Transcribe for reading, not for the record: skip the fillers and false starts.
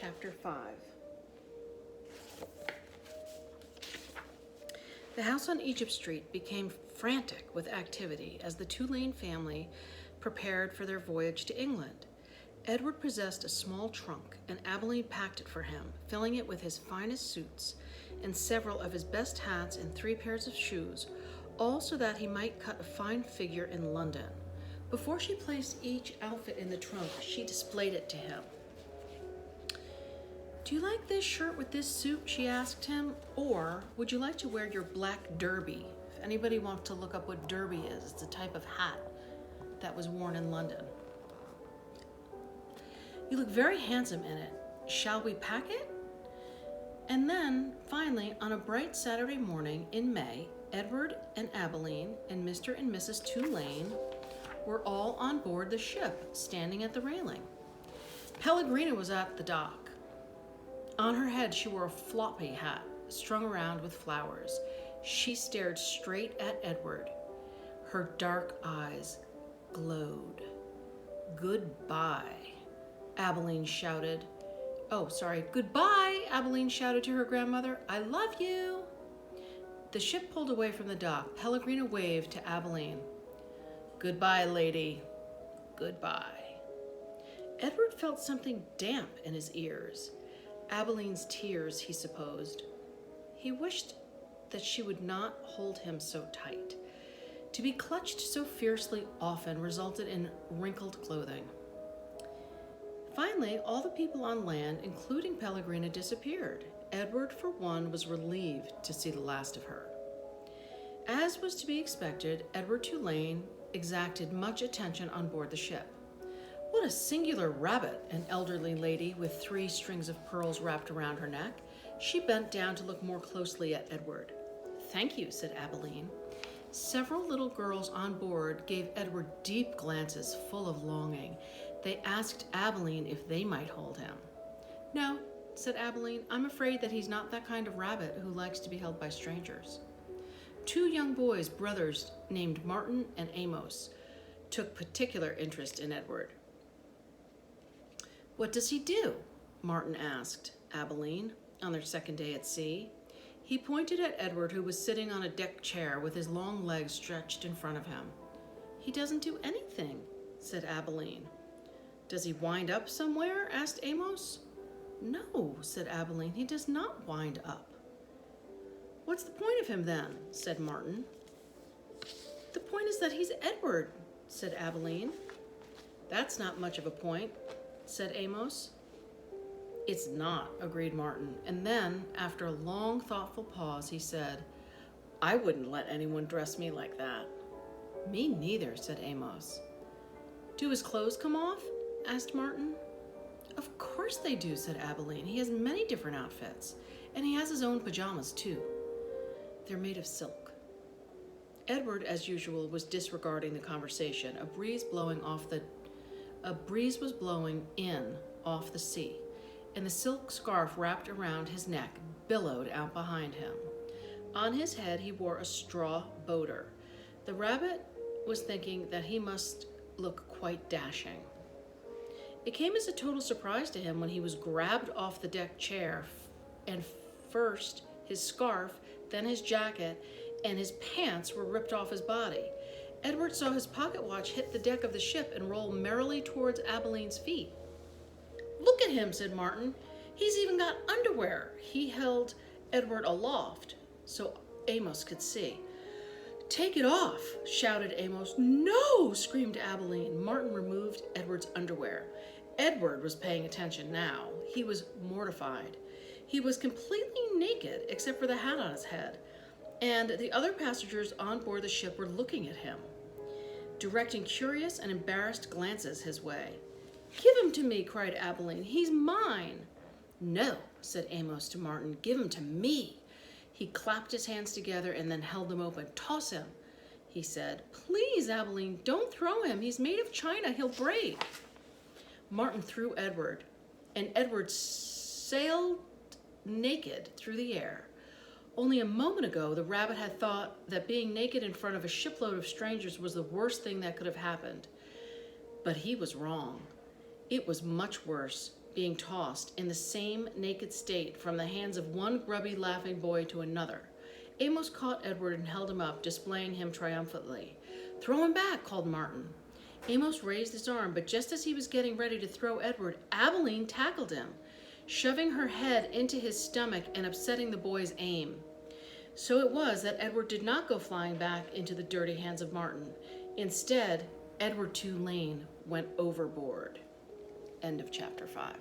Chapter 5. The house on Egypt Street became frantic with activity as the Tulane family prepared for their voyage to England. Edward possessed a small trunk, and Abilene packed it for him, filling it with his finest suits and several of his best hats and 3 pairs of shoes, all so that he might cut a fine figure in London. Before she placed each outfit in the trunk, she displayed it to him. "Do you like this shirt with this suit?" she asked him. "Or would you like to wear your black derby?" If anybody wants to look up what derby is, it's a type of hat that was worn in London. "You look very handsome in it. Shall we pack it?" And then, finally, on a bright Saturday morning in May, Edward and Abilene and Mr. and Mrs. Tulane were all on board the ship, standing at the railing. Pellegrina was at the dock. On her head, she wore a floppy hat, strung around with flowers. She stared straight at Edward. Her dark eyes glowed. "Goodbye," Abilene shouted. "Goodbye," Abilene shouted to her grandmother. "I love you." The ship pulled away from the dock. Pellegrina waved to Abilene. "Goodbye, lady. Goodbye." Edward felt something damp in his ears. Abilene's tears, he supposed. He wished that she would not hold him so tight. To be clutched so fiercely often resulted in wrinkled clothing. Finally, all the people on land, including Pellegrina, disappeared. Edward, for one, was relieved to see the last of her. As was to be expected, Edward Tulane exacted much attention on board the ship. "What a singular rabbit," an elderly lady with 3 strings of pearls wrapped around her neck. She bent down to look more closely at Edward. "Thank you," said Abilene. Several little girls on board gave Edward deep glances full of longing. They asked Abilene if they might hold him. "No," said Abilene. "I'm afraid that he's not that kind of rabbit who likes to be held by strangers." 2 young boys, brothers named Martin and Amos, took particular interest in Edward. "What does he do?" Martin asked Abilene on their second day at sea. He pointed at Edward, who was sitting on a deck chair with his long legs stretched in front of him. "He doesn't do anything," said Abilene. "Does he wind up somewhere?" asked Amos. "No," said Abilene, "he does not wind up." "What's the point of him then?" said Martin. "The point is that he's Edward," said Abilene. "That's not much of a point," said Amos. "It's not," agreed Martin. And then, after a long, thoughtful pause, he said, "I wouldn't let anyone dress me like that." "Me neither," said Amos. "Do his clothes come off?" asked Martin. "Of course they do," said Abilene. "He has many different outfits, and he has his own pajamas, too. They're made of silk." Edward, as usual, was disregarding the conversation. A breeze was blowing in off the sea, and the silk scarf wrapped around his neck billowed out behind him. On his head he wore a straw boater. The rabbit was thinking that he must look quite dashing. It came as a total surprise to him when he was grabbed off the deck chair, and first his scarf, then his jacket, and his pants were ripped off his body. Edward saw his pocket watch hit the deck of the ship and roll merrily towards Abilene's feet. "Look at him," said Martin. "He's even got underwear." He held Edward aloft so Amos could see. "Take it off," shouted Amos. "No!" screamed Abilene. Martin removed Edward's underwear. Edward was paying attention now. He was mortified. He was completely naked except for the hat on his head, and the other passengers on board the ship were looking at him, directing curious and embarrassed glances his way. "Give him to me," cried Abilene. "He's mine." "No," said Amos to Martin. "Give him to me." He clapped his hands together and then held them open. "Toss him," he said. "Please, Abilene, don't throw him. He's made of china. He'll break." Martin threw Edward, and Edward sailed naked through the air. Only a moment ago, the rabbit had thought that being naked in front of a shipload of strangers was the worst thing that could have happened. But he was wrong. It was much worse, being tossed in the same naked state from the hands of one grubby, laughing boy to another. Amos caught Edward and held him up, displaying him triumphantly. "Throw him back," called Martin. Amos raised his arm, but just as he was getting ready to throw Edward, Abilene tackled him, shoving her head into his stomach and upsetting the boy's aim. So it was that Edward did not go flying back into the dirty hands of Martin. Instead, Edward Tulane went overboard. End of chapter 5.